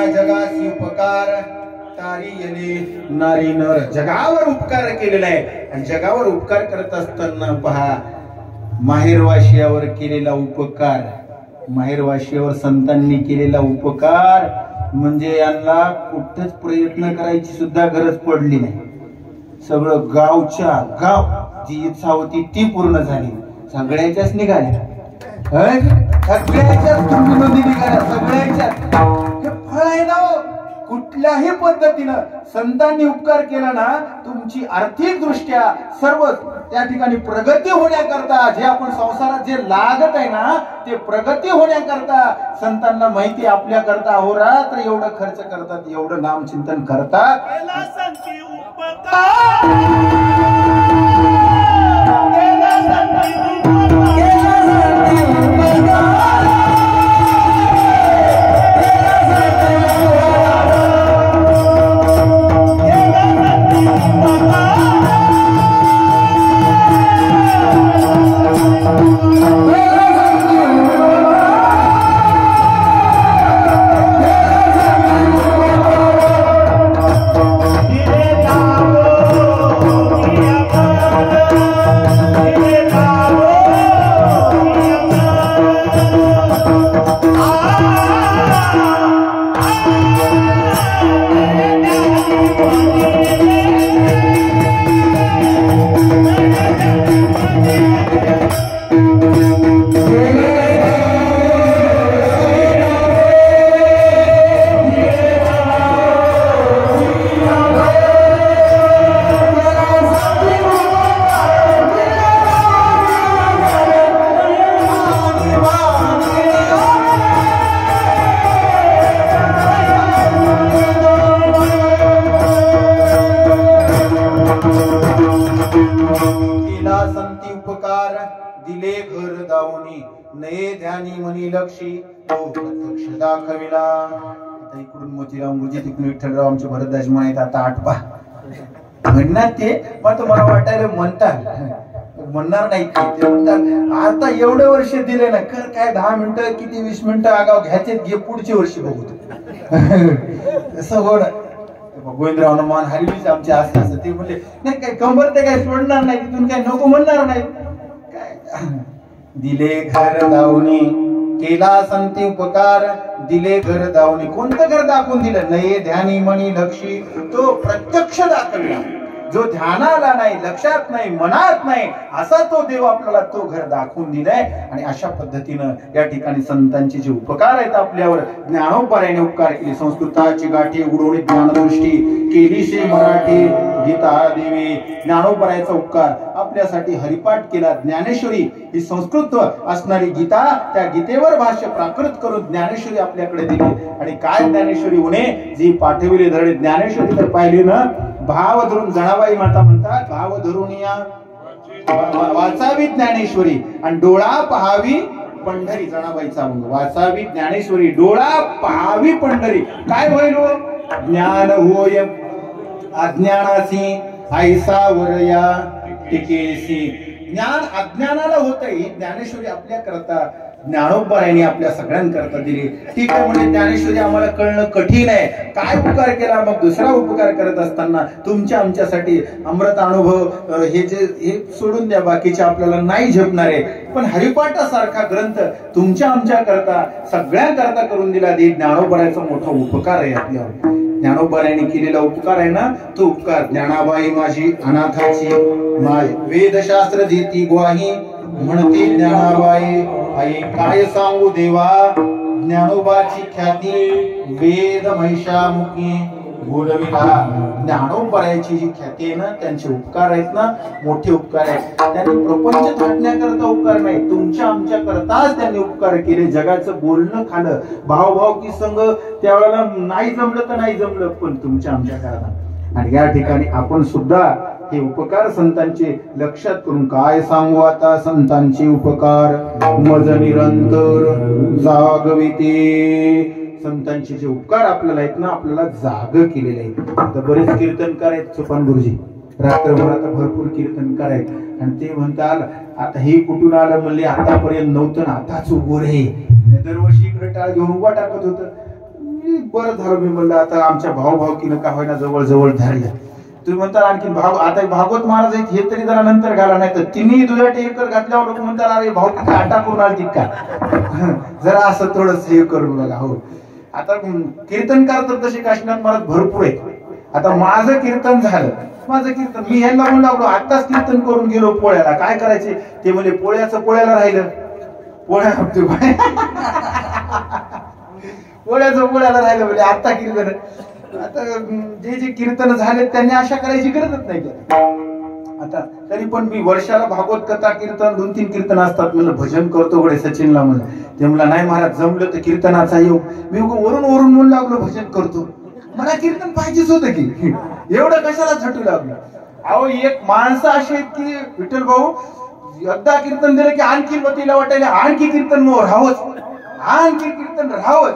जगासी जगावर उपकार केलेला आहे आणि जगावर उपकार करत असताना पहा माहेरवाशियावर केलेला उपकार माहेरवाशियावर संतांनी केलेला उपकार म्हणजे यांना कुठेच प्रयत्न करायची सुद्धा गरज पडली नाही. सगळं गावच्या गाव जी इच्छा होती ती पूर्ण झाली. सगळ्याच्याच निघाल्या सगळ्याच्याच तुम्ही नदी निघाल्या सगळ्याच्याच हे फळ आहे ना. कुठल्याही पद्धतीनं संतांनी उपकार केला ना तुमची आर्थिक दृष्ट्या सर्व त्या ठिकाणी प्रगती होण्याकरता जे आपण संसारात जे लागत आहे ना ते प्रगती होण्याकरता संतांना माहिती आपल्या करता अहोरात्र एवढं खर्च करतात एवढं नामचिंतन करतात. ध्यानी मनी लक्षी तो प्रत्यक्ष दाखविला. आता इकडून मोतीराम गुरुजी तिकडून विठ्ठलराव आमचे भरतदास म्हणायत आता आठवा म्हणणार ते मग तुम्हाला वाटायला म्हणणार नाही ते म्हणतात आता एवढे वर्ष दिले ना कर काय 10 मिनिटं किती 20 मिनिटं आगाव घ्यायचे घे पुढचे वर्ष बघू असं होणार. गोविंदराव मान हरवीच आमचे असं असं ते म्हणले नाही काय कंबर ते काय सोडणार नाही तिथून काय नको म्हणणार नाही काय. दिले घर दावणी केला संती उपकार दिले घर दावणी. कोणतं घर दाखवून दिलं नये ध्यानी मनी लक्षी तो प्रत्यक्ष दाखविला. जो ध्यानाला नाही लक्षात नाही मनात नाही असा तो देव आपल्याला तो घर दाखवून दिलाय. आणि अशा पद्धतीनं या ठिकाणी संतांचे जे उपकार आहेत आपल्यावर ज्ञानोपायाने उपकार केले. संस्कृताची गाठी उडवणी ज्ञानदृष्टी केली शे मराठी गीता देवी. ज्ञानोपायाचा उपकार आपल्यासाठी हरिपाठ केला. ज्ञानेश्वरी ही संस्कृत असणारी गीता त्या गीतेवर भाष्य प्राकृत करून ज्ञानेश्वरी आपल्याकडे दिली. आणि काय ज्ञानेश्वरी होणे जी पाठविले धरणे. ज्ञानेश्वरी तर पाहिली ना भाव धरून जणाबाई माता म्हणतात भाव धरून या वाचावी ज्ञानेश्वरी आणि डोळा पहावी पंढरी. जणाबाईचा म्हणून वाचावी ज्ञानेश्वरी डोळा पहावी पंढरी. काय होईल ज्ञान होय अज्ञानासी ऐसा वरया टिकेसी. ज्ञान अज्ञानाला होत ही ज्ञानेश्वरी आपल्या करता ज्ञानोपायाने आपल्या सगळ्यांकरता दिली. ठीक आहे म्हणजे ज्ञानेश्वरी आम्हाला कळणं कठीण आहे. काय उपकार केला मग दुसरा उपकार करत असताना तुमच्या आमच्यासाठी अमृत अनुभव हे सोडून द्या बाकीचे आपल्याला नाही झेपणारे. पण हरिपाठासारखा ग्रंथ तुमच्या आमच्या करता सगळ्यांकरता करून दिला. हे ज्ञानोपायाचा मोठा उपकार आहे आपल्यावर. ज्ञानोपायाने केलेला उपकार आहे ना तो उपकार. ज्ञानाबाई माझी अनाथाची माय वेदशास्त्र देती ग्वाही म्हणते ज्ञानाबाई आई काय सांगू देवा. ज्ञानोबाची ख्याती वेद महिषामुखी बोलविला. ज्ञानोपायाची जी ख्याती आहे ना त्यांचे उपकार आहेत ना मोठे उपकार आहेत. त्यांनी प्रपंच थाटण्याकरता उपकार नाही तुमच्या आमच्या करताच त्यांनी उपकार केले. जगाचं बोलणं खाणं भावभाव की संघ त्यावेळेला नाही जमलं तर नाही जमलं पण तुमच्या आमच्या करता. आणि या ठिकाणी आपण सुद्धा हे उपकार संतांचे लक्षात करून काय सांगू आता संतांचे उपकार मज निरंतर जागविते. संतांचे जे उपकार आपल्याला आहेत ना आपल्याला जाग केलेले आहेत. आता बरेच कीर्तनकार आहेत सोपान गुरुजी रात्रभर आता भरपूर कीर्तनकार आहेत आणि ते म्हणतात आता हे कुठून आलं म्हणले आतापर्यंत नव्हतं ना आताच उभं रे. दरवर्षी इकडे टाळ घेऊन उभा टाकत होतं. बरं झालं मी म्हणलं आता आमच्या भाऊभावकीनं का होईना जवळ जवळ धरल्या. तुम्ही म्हणता आणखी आता भागवत महाराज आहेत हे तरी जरा नंतर घाला नाही तर तिन्ही दुधाटे एकर घातल्यावर लोक म्हणतात अरे भाऊ आटा करून आली का जरा असं थोडस हे करून बघा. हो आता कीर्तनकार तर तसे काशीनाथ महाराज भरपूर आहेत. आता माझं कीर्तन झालं मी ह्यांना म्हणून लागलो आताच कीर्तन करून गेलो पोळ्याला काय करायचे ते म्हणजे पोळ्याचं पोळ्याला राहिलं पोळ्याचं पोळ्याला राहिलं म्हणजे आता कीर्तन. आता जे कीर्तन झाले त्यांनी अशा करायची गरजच नाही. आता तरी पण मी वर्षाला भागवत कथा कीर्तन 2-3 कीर्तन असतात म्हणलं भजन करतो गडे सचिनला म्हणलं. ते म्हणला नाही महाराज जमलं तर कीर्तनाचा योग. मी वरून म्हणून लागलो भजन करतो. मला कीर्तन पाहिजेच होतं की एवढं कशाला झटू लागलं. अहो एक माणसं अशी आहेत की विठ्ठल भाऊ एकदा कीर्तन दिलं की आणखी मतीला वाटायला आणखी कीर्तन राहावंच आणखी कीर्तन राहावंच.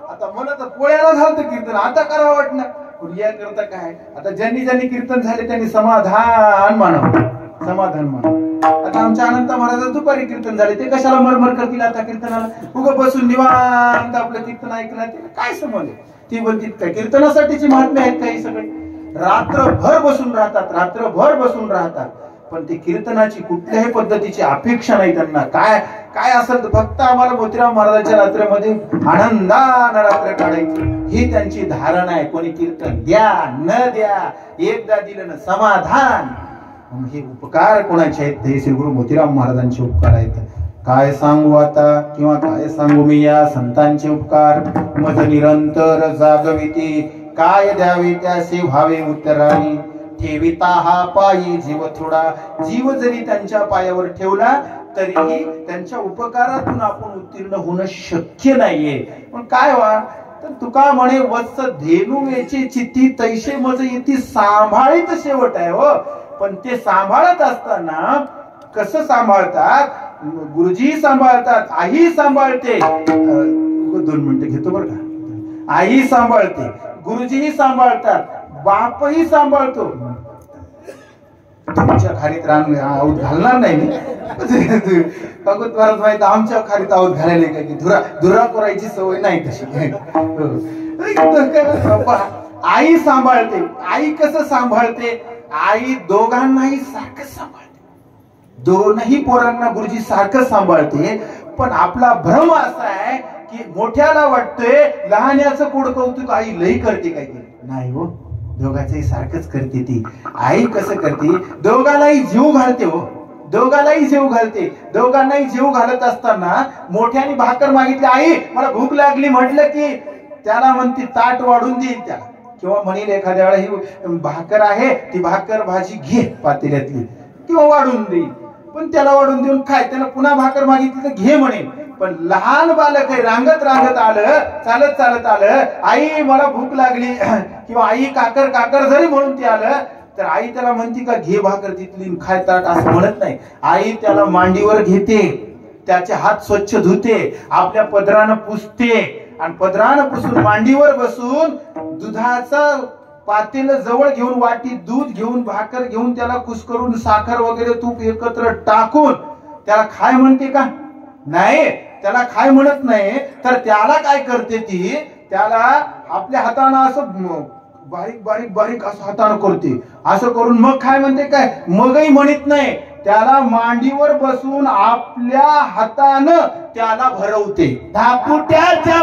आता मला तर पोळ्याला झालं कीर्तन आता करावं वाटणार. पण या करता काय आता ज्यांनी कीर्तन झाले त्यांनी समाधान मानावं. आता आमच्या अनंत महाराज दुपारी कीर्तन झाले ते कशाला मरमर करतील आता कीर्तनाला उगं बसून निवांत आपलं कीर्तन ऐकणार काय समज. ती बोलतील काय कीर्तनासाठीची महात्म्य आहेत काही सगळे रात्रभर बसून राहतात पण ते कीर्तनाची कुठल्याही पद्धतीची अपेक्षा नाही त्यांना. काय असेल फक्त आम्हाला मोतीराम महाराजांच्या रात्रेमध्ये आनंदानं रात्र काढायची ही त्यांची धारणा आहे. कोणी कीर्तन द्या न द्या एकदा दिलं ना समाधान. हे उपकार कोणाचे आहेत ते श्री गुरु मोतीराम महाराजांचे उपकार आहेत. काय सांगू आता किंवा काय सांगू मी या संतांचे उपकार. मज निरंतर जागविती काय द्यावे त्यासे व्हावे उत्तराने. ठेविता हा पायी जीव थोडा जीव जरी त्यांच्या पायावर ठेवला तरीही त्यांच्या उपकारातून आपण उत्तीर्ण होणं शक्य नाहीये. पण काय व्हा तर तुका म्हणे वत्स धेनू याची चित्ती तैसे मज येती सांभाळीत शेवट आहे. हो पण ते सांभाळत असताना कसं सांभाळतात गुरुजी सांभाळतात, आई सांभाळते. 2 मिनिटं घेतो बरं का. आई सांभाळते, गुरुजीही सांभाळतात, बापही सांभाळतो. तुमच्या खारीत रांग आऊत घालणार नाही मी. भगवत महाराज माहित आमच्या खारीत आऊत घालायला काय की धुरा करायची सवय नाही तशी. आई सांभाळते. आई कसं सांभाळते? आई दोघांनाही सारखं सांभाळते. दोनही पोरांना गुरुजी सारखं सांभाळते. पण आपला भ्रम असा आहे की मोठ्याला वाटतंय लहान्याचं कोड कौतुक आई लई करते काय की. नाही हो, दोघांचंही सारखंच करते ती. आई कसं करते? दोघांनाही जीव घालते हो, दोघांनाही जीव घालते. दोघांनाही जीव घालत असताना मोठ्याने भाकर मागितली, आई मला भूक लागली म्हटलं की त्याला म्हणते ताट वाढून देईल त्याला, किंवा म्हणेल एखाद्या वेळा ही भाकर आहे ती भाकर भाजी घे पातेल्यातली, किंवा वाढून देईल. पण त्याला वाढून देऊन खाय. त्याला पुन्हा भाकर मागितली तर घे म्हणेल. पण लहान बालक आहे, रांगत रांगत आलं, चालत चालत आलं, आई मला भूक लागली किंवा आई काकर काकर जरी म्हणून ते आलं तर आई त्याला म्हणते का घे भाकर तिथली खाय ताट, असं म्हणत नाही. आई त्याला मांडीवर घेते, त्याचे हात स्वच्छ धुते, आपल्या पदरानं पुसते, आणि पदरानं पुसून मांडीवर बसून दुधाचा पातेलं जवळ घेऊन वाटीत दूध घेऊन भाकर घेऊन त्याला कुस्करून साखर वगैरे तूप एकत्र टाकून त्याला खाय म्हणते का? नाही, त्याला खाय म्हणत नाही. तर त्याला काय करते ती? त्याला आपल्या हातानं असं बारीक बारीक बारीक असं हातानं करते, असं करून मग खाय म्हणते काय? मगही म्हणत नाही. त्याला मांडीवर बसून आपल्या हातानं त्याला भरवते. धापुट्याच्या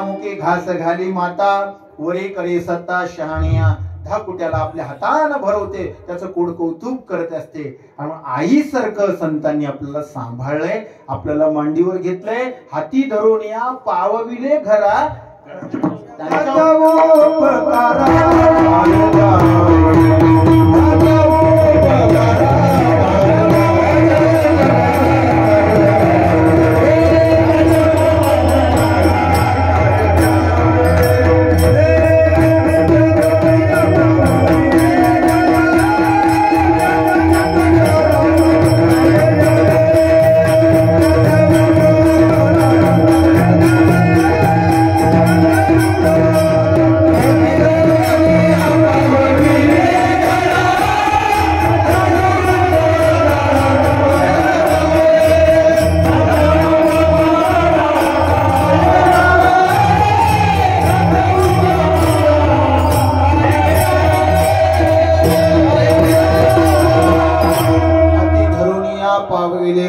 मुखी घास घाली माता वरे करे सत्ता शहाणिया. धाकुट्याला आपल्या हातानं भरवते, त्याचं कोड कौतुक करत असते. आणि आई सारखं संतांनी आपल्याला सांभाळलंय, आपल्याला मांडीवर घेतलंय, हाती धरून या पावविले घरा.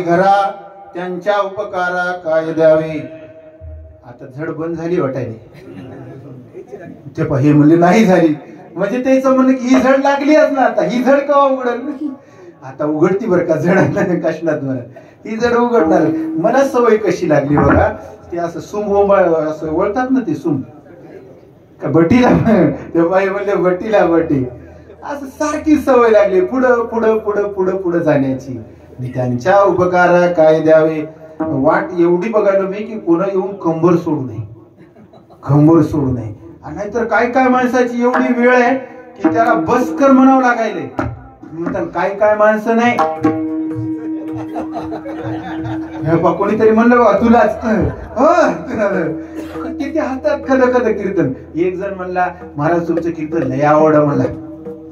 घरा त्यांच्या उपकारा काय द्यावे. आता झड बंद झाली वाटायला. ते हे म्हणले नाही झाली, म्हणजे त्याचं म्हणणं की ही झड लागलीच ना. आता ही झड केव्हा उघडल? आता उघडती बरं का झड कशनात मला ही झड उघडणार. मला सवय कशी लागली बघा, ते असं सुम असं वळतात ना, ते सुम का बटीला, ते बाई म्हणले बटीला बटी, असं सारखी सवय लागली पुढं पुढं पुढं पुढं पुढं जाण्याची. त्यांच्या उपकारा काय द्यावे. वाट एवढी बघायला मी की कोणा येऊन कंबर सोडू नये, कंबर सोडू नये. नाहीतर काय काय माणसाची एवढी वेळ आहे की त्याला बसकर म्हणावं लागायले. म्हणतात काय काय माणसं नाही. कोणीतरी म्हणलं बा तुलाच किती हातात खद खद कीर्तन. एक जण म्हणला महाराज तुमचं कीर्तन लय आवड म्हणला.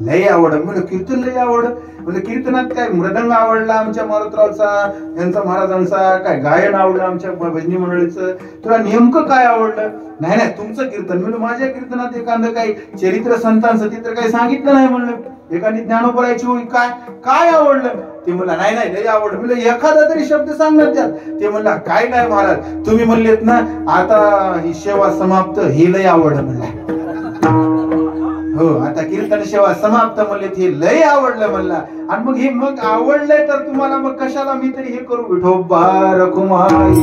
लय आवड. म्हणलं कीर्तन लय आवड. म्हणजे कीर्तनात काय मृदंग आवडला आमच्या मारुतरावचा, यांचा महाराजांचा, काय गायन आवडलं आमच्या भजनी मंडळीचं, तुला नेमकं काय आवडलं? नाही नाही तुमचं कीर्तन. म्हणलं माझ्या कीर्तनात एखादं काही चरित्र संतांचं चित्र काही सांगितलं नाही. म्हणलं एखादी ज्ञानोबरायची होई काय काय आवडलं? ते म्हणला नाही नाही लय आवडलं. म्हणलं एखादा तरी शब्द सांगणार त्यात. ते म्हणला काय नाही महाराज, तुम्ही म्हणलेत ना आता ही सेवा समाप्त, हे लय आवडलं. म्हणला हो आता कीर्तन सेवा समाप्त म्हणले, हे लय आवडलं म्हणला. आणि मग हे मग आवडलंय तर तुम्हाला मग कशाला मी तरी हे करू? विठोबा रखुमाई